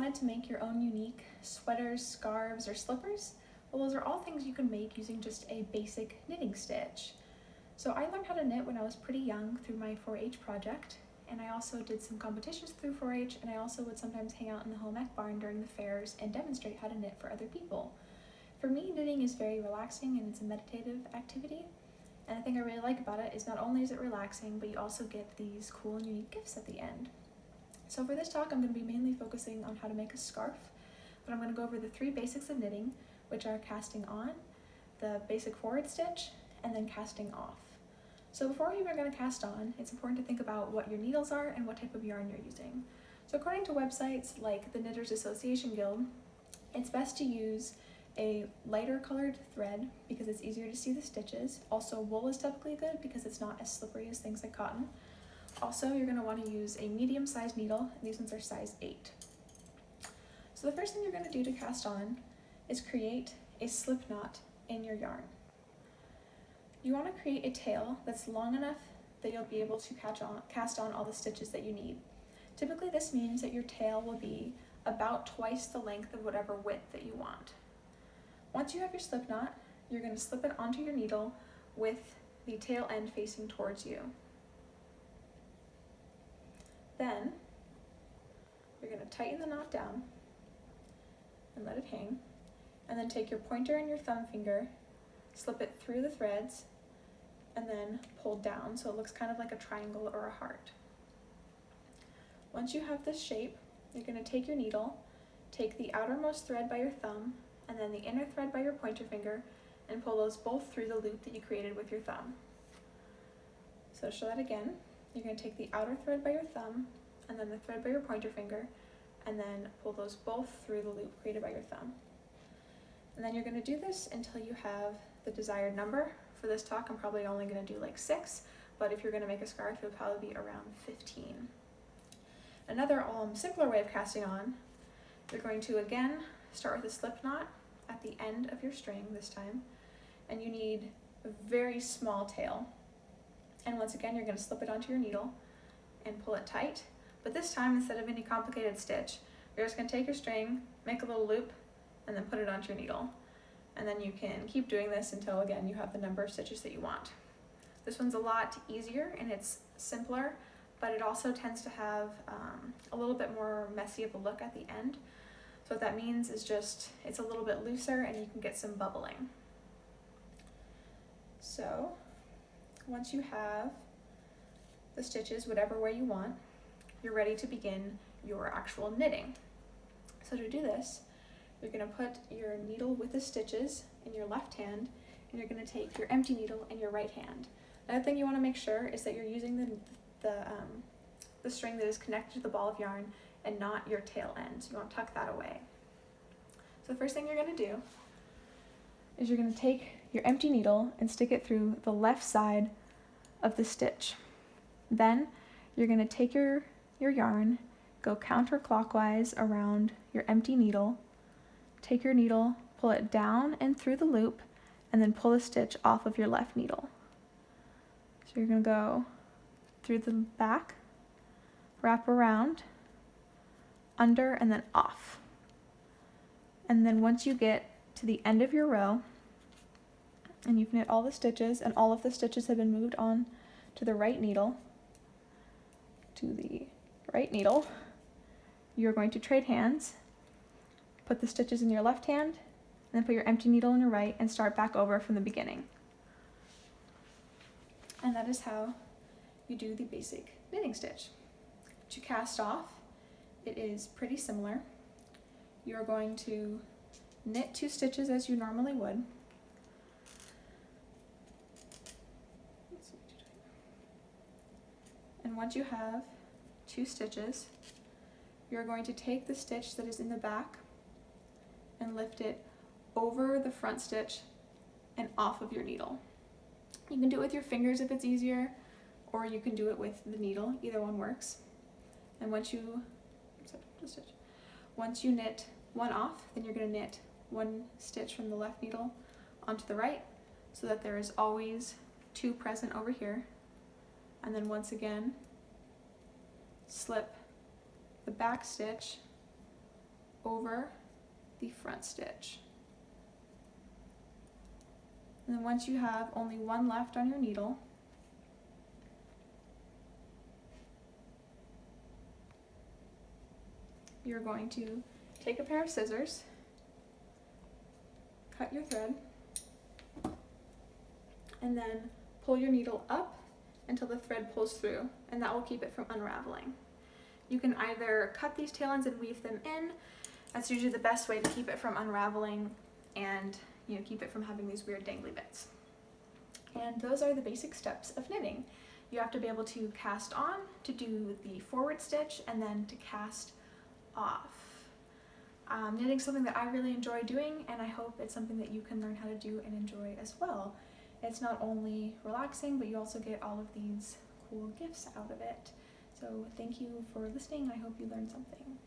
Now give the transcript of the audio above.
wanted to make your own unique sweaters, scarves, or slippers? Well, those are all things you can make using just a basic knitting stitch. So I learned how to knit when I was pretty young through my 4-H project, and I also did some competitions through 4-H, and I also would sometimes hang out in the home ec barn during the fairs and demonstrate how to knit for other people. For me, knitting is very relaxing and it's a meditative activity, and the thing I really like about it is not only is it relaxing, but you also get these cool and unique gifts at the end. So for this talk, I'm going to be mainly focusing on how to make a scarf, but I'm going to go over the 3 basics of knitting, which are casting on, the basic forward stitch, and then casting off. So before you're even going to cast on, it's important to think about what your needles are and what type of yarn you're using. So according to websites like the Knitters Association Guild, it's best to use a lighter colored thread because it's easier to see the stitches. Also, wool is typically good because it's not as slippery as things like cotton. Also, you're going to want to use a medium-sized needle, and these ones are size 8. So the first thing you're going to do to cast on is create a slip knot in your yarn. You want to create a tail that's long enough that you'll be able to cast on all the stitches that you need. Typically, this means that your tail will be about twice the length of whatever width that you want. Once you have your slip knot, you're going to slip it onto your needle with the tail end facing towards you. Then, you're going to tighten the knot down and let it hang, and then take your pointer and your thumb finger, slip it through the threads, and then pull down so it looks kind of like a triangle or a heart. Once you have this shape, you're going to take your needle, take the outermost thread by your thumb, and then the inner thread by your pointer finger, and pull those both through the loop that you created with your thumb. So to show that again, you're going to take the outer thread by your thumb, and then the thread by your pointer finger, and then pull those both through the loop created by your thumb. And then you're going to do this until you have the desired number. For this talk, I'm probably only going to do like 6, but if you're going to make a scarf, it'll probably be around 15. Another simpler way of casting on, you're going to again start with a slip knot at the end of your string this time, and you need a very small tail. And once again, you're going to slip it onto your needle and pull it tight. But this time, instead of any complicated stitch, you're just going to take your string, make a little loop, and then put it onto your needle. And then you can keep doing this until, again, you have the number of stitches that you want. This one's a lot easier and it's simpler, but it also tends to have a little bit more messy of a look at the end. So what that means is just it's a little bit looser and you can get some bubbling. So once you have the stitches whatever way you want, you're ready to begin your actual knitting. So to do this, you're going to put your needle with the stitches in your left hand, and you're going to take your empty needle in your right hand. Another thing you want to make sure is that you're using the string that is connected to the ball of yarn and not your tail end. So you want to tuck that away. So the first thing you're going to do is you're going to take your empty needle and stick it through the left side of the stitch. Then you're going to take your yarn, go counterclockwise around your empty needle, take your needle, pull it down and through the loop, and then pull a stitch off of your left needle. So you're going to go through the back, wrap around, under, and then off. And then once you get to the end of your row, and you've knit all the stitches, and all of the stitches have been moved on to the right needle, you're going to trade hands, put the stitches in your left hand, and then put your empty needle in your right, and start back over from the beginning. And that is how you do the basic knitting stitch. To cast off, it is pretty similar. You're going to knit 2 stitches as you normally would. And once you have 2 stitches, you're going to take the stitch that is in the back and lift it over the front stitch and off of your needle. You can do it with your fingers if it's easier, or you can do it with the needle. Either one works. And once you knit one off, then you're going to knit 1 stitch from the left needle onto the right, so that there is always 2 present over here. And then once again, slip the back stitch over the front stitch. And then once you have only one left on your needle, you're going to take a pair of scissors, cut your thread, and then pull your needle up until the thread pulls through, and that will keep it from unraveling. You can either cut these tail ends and weave them in. That's usually the best way to keep it from unraveling and keep it from having these weird dangly bits. And those are the basic steps of knitting. You have to be able to cast on to do the forward stitch and then to cast off. Knitting is something that I really enjoy doing, and I hope it's something that you can learn how to do and enjoy as well. It's not only relaxing, but you also get all of these cool gifts out of it. So thank you for listening. I hope you learned something.